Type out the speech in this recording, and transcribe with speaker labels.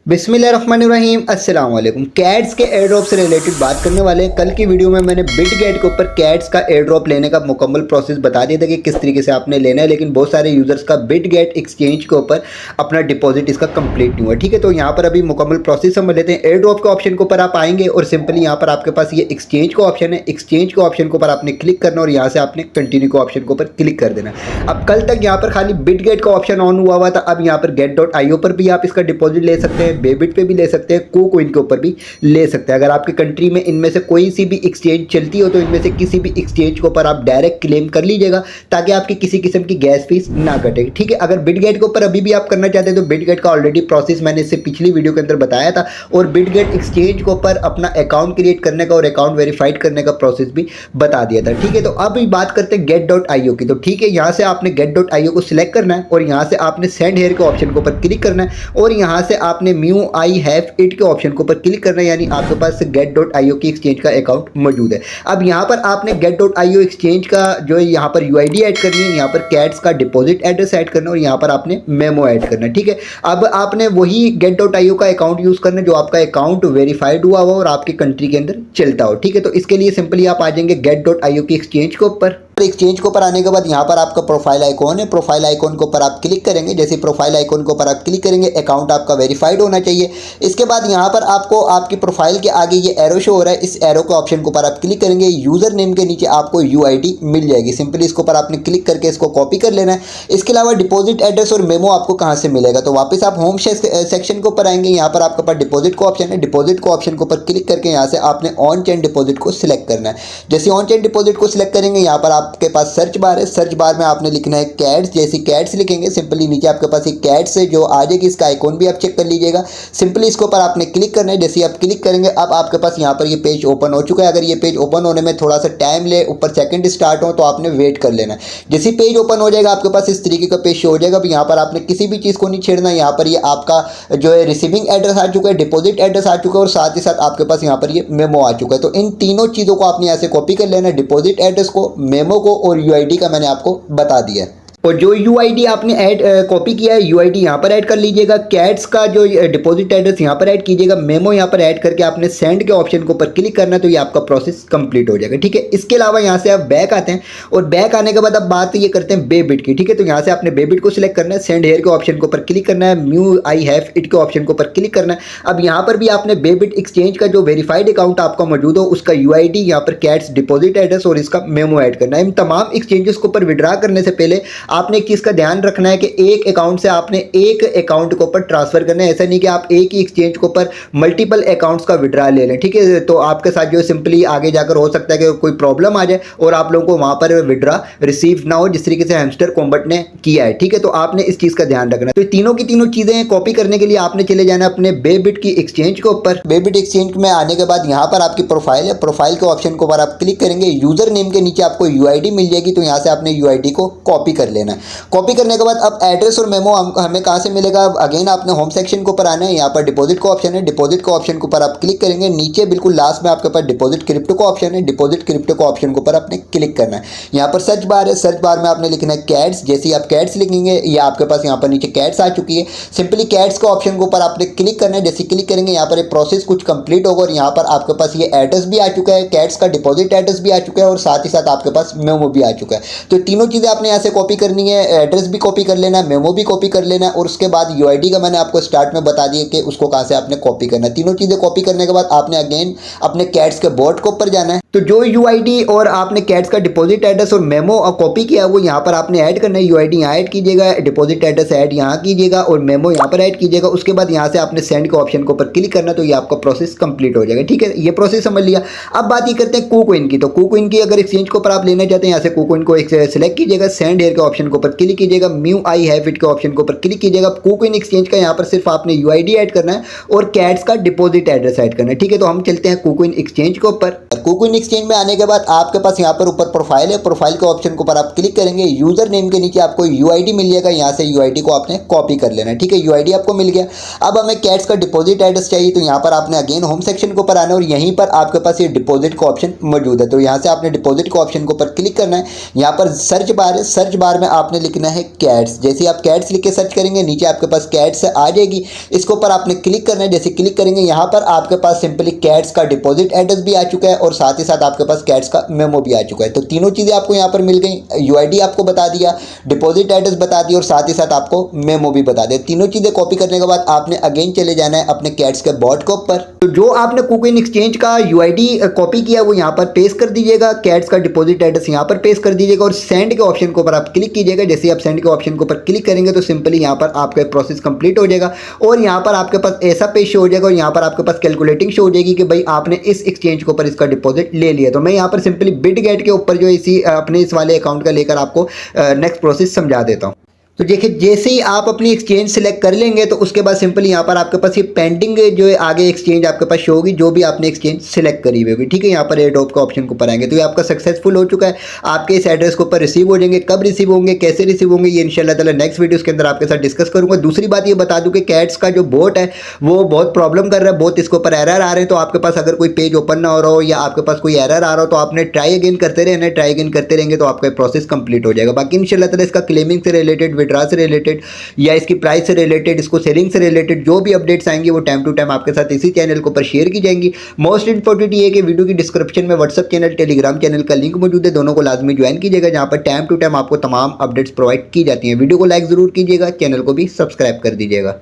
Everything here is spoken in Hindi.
Speaker 1: बिस्मिल्लाहिर्रहमानिर्रहीम अस्सलाम वालेकुम। कैट्स के एयर ड्रॉप से रिलेटेड बात करने वाले हैं। कल की वीडियो में मैंने बिटगेट के ऊपर कैट्स का एयर ड्रॉप लेने का मुकम्मल प्रोसेस बता दिया था कि किस तरीके से आपने लेना है, लेकिन बहुत सारे यूज़र्स का बिटगेट एक्सचेंज के ऊपर अपना डिपॉजिट इसका कंप्लीट नहीं हुआ। ठीक है, तो यहाँ पर अभी मुकम्मल प्रोसेस समझ लेते हैं। एयर ड्रॉप के ऑप्शन के ऊपर आप आएंगे और सिंपली यहाँ पर आपके पास ये एक्सचेंज का ऑप्शन है। एक्सचेंज के ऑप्शन के ऊपर आपने क्लिक करना और यहाँ से आपने कंटिन्यू के ऑप्शन के ऊपर क्लिक कर देना। अब कल तक यहाँ पर खाली बिटगेट का ऑप्शन ऑन हुआ था, अब यहाँ पर get.io पर भी आप इसका डिपॉजिट ले सकते हैं, बेबिट पे भी ले सकते हैं, कोकॉइन के ऊपर भी ले सकते हैं। अगर आपकी कंट्री में इनमें से कोई सी भी एक्सचेंज चलती हो तो इनमें से किसी भी एक्सचेंज के ऊपर आप डायरेक्ट क्लेम कर लीजिएगा ताकि आपकी किसी किस्म की गैस फीस ना कटे। ठीक है, अगर बिटगेट के ऊपर अभी भी आप करना चाहते हैं तो बिटगेट का ऑलरेडी प्रोसेस मैंने इससे पिछली वीडियो के अंदर बताया था और बिटगेट एक्सचेंज के ऊपर अपना अकाउंट क्रिएट करने का और अकाउंट वेरीफाइड करने का प्रोसेस भी बता दिया था। ठीक है, तो अब बात करते हैं get.io की। तो ठीक है, यहाँ से आपने get.io को सिलेक्ट करना है और यहाँ से आपने सेंड हेयर के ऑप्शन के ऊपर क्लिक करना है और यहाँ से आपने म्यू आई हैव इट के ऑप्शन के ऊपर क्लिक करना है, यानी आपके पास get.io की एक्सचेंज का अकाउंट मौजूद है। अब यहाँ पर आपने get.io एक्सचेंज का जो है यहाँ पर यूआईडी ऐड करनी है, यहाँ पर कैट्स का डिपॉजिट एड्रेस ऐड करना है और यहाँ पर आपने मेमो ऐड करना है। ठीक है, अब आपने वही get.io का अकाउंट यूज करना है जो आपका अकाउंट वेरीफाइड हुआ हो और आपकी कंट्री के अंदर चलता हो। ठीक है, तो इसके लिए सिंपली आप आ जाएंगे get.io की एक्सचेंज के ऊपर। एक्सचेंज के ऊपर आने के बाद यहाँ पर आपका प्रोफाइल आइकॉन है, प्रोफाइल आइकॉन के ऊपर आप क्लिक करेंगे। जैसे प्रोफाइल आइकॉन के ऊपर आप क्लिक करेंगे अकाउंट आपका वेरीफाइड होना चाहिए। इसके बाद यहाँ पर आपको आपकी प्रोफाइल के आगे ये एरो शो हो रहा है, इस एरो के ऑप्शन के ऊपर आप क्लिक करेंगे। यूजर नेम के नीचे आपको यूआईडी मिल जाएगी, सिंपली इसके ऊपर आपने क्लिक करके इसको कॉपी कर लेना है। इसके अलावा डिपॉजिट एड्रेस और मेमो आपको कहाँ से मिलेगा, तो वापस आप होम सेक्शन के ऊपर आएंगे। यहाँ पर आपके पास डिपॉजिट का ऑप्शन है, डिपॉजिट को ऑप्शन के ऊपर क्लिक करके यहाँ से आपने ऑन चेन डिपॉजिट को सिलेक्ट करना है। जैसे ऑन चेन डिपॉजिट को सिलेक्ट करेंगे यहाँ पर आपके पास सर्च बार है, सर्च बार में आपने लिखना है कैट्स। जैसे कैट्स लिखेंगे सिंपली नीचे आपके पास एक कैट्स है जो आ जाएगी, इसका आइकॉन भी आप चेक कर लीजिएगा। सिंपली इसके ऊपर आपने क्लिक करना है। जैसे आप क्लिक करेंगे अब आपके पास यहाँ पर ये पेज ओपन हो चुका है। अगर ये पेज ओपन होने में थोड़ा सा टाइम ले, ऊपर सेकंड स्टार्ट हो, तो आपने वेट कर लेना है। जैसे पेज ओपन हो जाएगा आपके पास इस तरीके का पेज शो हो जाएगा। अब यहाँ पर आपने किसी भी चीज़ को नहीं छेड़ना। यहाँ पर ये आपका जो है रिसीविंग एड्रेस आ चुका है, डिपॉजिट एड्रेस आ चुका है और साथ ही साथ आपके पास यहाँ पर ये मेमो आ चुका है। तो इन तीनों चीज़ों को आपने यहाँ से कॉपी कर लेना है, डिपॉजिट एड्रेस को, मेमो को और यूआईडी का मैंने आपको बता दिया। और जो यूआईडी आपने ऐड कॉपी किया है यूआईडी यहाँ पर ऐड कर लीजिएगा। कैट्स का जो डिपॉजिट एड्रेस यहाँ पर ऐड कीजिएगा, मेमो यहाँ पर ऐड करके आपने सेंड के ऑप्शन के ऊपर क्लिक करना है, तो ये आपका प्रोसेस कंप्लीट हो जाएगा। ठीक है, इसके अलावा यहाँ से आप बैक आते हैं और बैक आने के बाद अब बात ये करते हैं बेबिट की। ठीक है, तो यहाँ से आपने बेबिट को सिलेक्ट करना है, सेंड हेयर के ऑप्शन के ऊपर क्लिक करना है, म्यू आई हैव इट के ऑप्शन के ऊपर क्लिक करना है। अब यहाँ पर भी आपने बेबिट एक्सचेंज का जो वेरीफाइड अकाउंट आपका मौजूद हो उसका यूआईडी, यहाँ पर कैट्स डिपॉजिट एड्रेस और इसका मेमो ऐड करना है। इन तमाम एक्सचेंजेस के ऊपर विड्रा करने से पहले आपने एक चीज़ का ध्यान रखना है कि एक अकाउंट से आपने एक अकाउंट के ऊपर ट्रांसफर करना है। ऐसा नहीं कि आप एक ही एक्सचेंज के ऊपर मल्टीपल अकाउंट्स का विड्रा ले लें। ठीक है, तो आपके साथ जो सिंपली आगे जाकर हो सकता है कि कोई प्रॉब्लम आ जाए और आप लोगों को वहां पर विड्रा रिसीव ना हो, जिस तरीके से हैमस्टर कॉम्बैट ने किया है। ठीक है, तो आपने इस चीज का ध्यान रखना है। तो तीनों की तीनों चीजें कॉपी करने के लिए आपने चले जाना अपने बेबिट की एक्सचेंज के ऊपर। बेबिट एक्सचेंज में आने के बाद यहाँ पर आपकी प्रोफाइल है, प्रोफाइल के ऑप्शन के ऊपर आप क्लिक करेंगे। यूजर नेम के नीचे आपको यूआईडी मिल जाएगी, तो यहाँ से आपने यूआईडी को कॉपी कर लेना है। कॉपी करने के बाद अब एड्रेस और मेमो हमें कहाँ से मिलेगा, अगेन आपने होम सेक्शन के ऊपर आना है। यहाँ पर डिपॉजिट का ऑप्शन है, डिपॉजिट का ऑप्शन के ऊपर आप क्लिक करेंगे। नीचे बिल्कुल लास्ट में आपके पास डिपॉजिट क्रिप्टो का ऑप्शन है, डिपॉजिट क्रिप्टो का ऑप्शन के ऊपर आपने क्लिक करना है। यहाँ पर सर्च बार है, सर्च बार में आपने लिखना है कैट्स। जैसे ही आप कैट्स लिखेंगे या आपके पास यहाँ पर नीचे कैट्स आ चुकी है, सिंपली कैट्स का ऑप्शन के ऊपर आपने क्लिक करना है। जैसे क्लिक करेंगे यहाँ पर ये प्रोसेस कुछ कंप्लीट होगा और यहाँ पर आपके पास ये एड्रेस भी आ चुका है, कैट्स का डिपॉजिट एड्रेस भी आ चुका है और साथ ही साथ आपके पास मेमो भी आ चुका है। तो तीनों चीज़ें आपने यहाँ से कॉपी करनी है, एड्रेस भी कॉपी कर लेना है, मेमो भी कॉपी कर लेना है और उसके बाद यूआईडी का मैंने आपको स्टार्ट में बता दिया कि उसको कहाँ से आपने कॉपी करना है। तीनों चीज़ें कॉपी करने के बाद आपने अगेन अपने कैट्स के बोर्ड के ऊपर जाना है। तो जो यूआईडी और आपने कैट्स का डिपॉजिट एड्रेस और मेमो कॉपी किया वो यहाँ पर आपने ऐड करना है। यूआईडी यहाँ ऐड कीजिएगा, डिपॉजिट एड्रेस ऐड यहाँ कीजिएगा और मेमो यहाँ पर ऐड कीजिएगा। उसके बाद यहाँ से आपने सेंड के ऑप्शन के ऊपर क्लिक करना, तो ये आपका प्रोसेस कंप्लीट हो जाएगा। ठीक है, ये प्रोसेस समझ लिया। अब बात ये करते हैं कोकॉइन की। तो कोकॉइन की अगर एक्सचेंज के ऊपर आप लेना चाहते हैं, यहाँ से कोकॉइन को सिलेक्ट कीजिएगा, सेंड हेयर के ऑप्शन के ऊपर क्लिक कीजिएगा, म्यू आई हैव इट के ऑप्शन के ऊपर क्लिक कीजिएगा। कोकॉइन एक्सचेंज का यहाँ पर सिर्फ आपने यूआईडी ऐड करना है और कैट्स का डिपॉजिट एड्रेस ऐड करना है। ठीक है, तो हम चलते हैं कोकॉइन एक्सचेंज के ऊपर। कोकॉइन एक्सचेंज में आने के बाद आपके पास यहाँ पर ऊपर प्रोफाइल है, प्रोफाइल के ऑप्शन के ऊपर आप क्लिक करेंगे। यूजर नेम के नीचे आपको यूआईडी मिल जाएगा, यहाँ से यूआईडी को आपने कॉपी कर लेना है। ठीक है, यूआईडी आपको मिल गया। अब हमें कैट्स का डिपॉजिट एड्रेस चाहिए, तो यहाँ पर आपने अगेन होम सेक्शन के ऊपर आना है और यहीं पर आपके पास ये डिपॉजिट का ऑप्शन मौजूद है। तो यहाँ से आपने डिपॉजिट के ऑप्शन के ऊपर क्लिक करना है। यहाँ पर सर्च बार है, सर्च बार में है आपने लिखना है कैट्स। जैसे ही आप कैट्स लिख के सर्च करेंगे नीचे आपके पास कैट्स आ जाएगी, इसके ऊपर आपने क्लिक करना है। जैसे क्लिक करेंगे यहाँ पर आपके पास सिंपली कैट्स का डिपॉजिट एड्रेस भी आ चुका है और साथ ही साथ आपके पास कैट्स का मेमो भी आ चुका है। तो तीनों चीज़ें आपको यहाँ पर मिल गई, यूआईडी आपको बता दिया, डिपॉजिट एड्रेस बता दिया और साथ ही साथ आपको मेमो भी बता दिया। तीनों चीज़ें कॉपी करने के बाद आपने अगेन चले जाना है अपने कैट्स के बॉट के ऊपर। तो जो आपने कुकविन एक्सचेंज का यूआईडी कॉपी किया वो यहाँ पर पेस्ट कर दीजिएगा, कैट्स का डिपॉजिट एड्रेस यहाँ पर पेस्ट कर दीजिएगा और सेंड के ऑप्शन के ऊपर आप क्लिक कीजिएगा। जैसे आप सेंड के ऑप्शन के ऊपर क्लिक करेंगे तो सिंपली यहाँ पर आपका प्रोसेस कंप्लीट हो जाएगा और यहाँ पर आपके पास ऐसा पेज शो हो जाएगा और यहाँ पर आपके पास कैलकुलेटिंग शो हो जाएगी कि भाई आपने इस एक्सचेंज के ऊपर इसका डिपॉजिट ले लिया। तो मैं यहाँ पर सिंपली बिटगेट के ऊपर जो इसी अपने इस वाले अकाउंट का लेकर आपको नेक्स्ट प्रोसेस समझा देता हूँ। तो देखिए जैसे ही आप अपनी एक्सचेंज सेलेक्ट कर लेंगे तो उसके बाद सिंपली यहाँ पर आपके पास ये पेंडिंग जो है आगे एक्सचेंज आपके पास शो होगी जो भी आपने एक्सचेंज सेलेक्ट करी हुई होगी। ठीक है, यहाँ पर एयरड्रॉप का ऑप्शन के ऊपर आएंगे तो ये आपका सक्सेसफुल हो चुका है, आपके इस एड्रेस के ऊपर रिसीव हो जाएंगे। कब रिसीव होंगे, कैसे रिसीव होंगे, ये इंशाल्लाह ताला नेक्स्ट वीडियोस के अंदर आपके साथ डिस्कस करूंगा। दूसरी बात ये बता दूं कि कैट्स का जो बोट है वो बहुत प्रॉब्लम कर रहा है, बहुत इसके ऊपर एरर आ रहे हैं। तो आपके पास अगर कोई पेज ओपन ना हो रहा हो या आपके पास कोई एरर आ रहा हो तो आपने ट्राई अगेन करते रहना, ट्राई अगेन करते रहेंगे तो आपका प्रोसेस कंप्लीट हो जाएगा। बाकी इंशाल्लाह ताला इसका क्लेमिंग से रिलेटेड, विड्रॉ से रिलेटेड या इसकी प्राइस से रिलेटेड, इसको सेलिंग से रिलेटेड जो भी अपडेट्स आएंगी वो टाइम टू टाइम आपके साथ इसी चैनल के ऊपर शेयर की जाएंगी। मोस्ट इंपॉर्टेंट ये है कि वीडियो की डिस्क्रिप्शन में व्हाट्सएप चैनल, टेलीग्राम चैनल का लिंक मौजूद है, दोनों को लाजमी ज्वाइन कीजिएगा जहां पर टाइम टू टाइम आपको तमाम अपडेट्स प्रोवाइड की जाती हैं। वीडियो को लाइक जरूर कीजिएगा, चैनल को भी सब्सक्राइब कर दीजिएगा।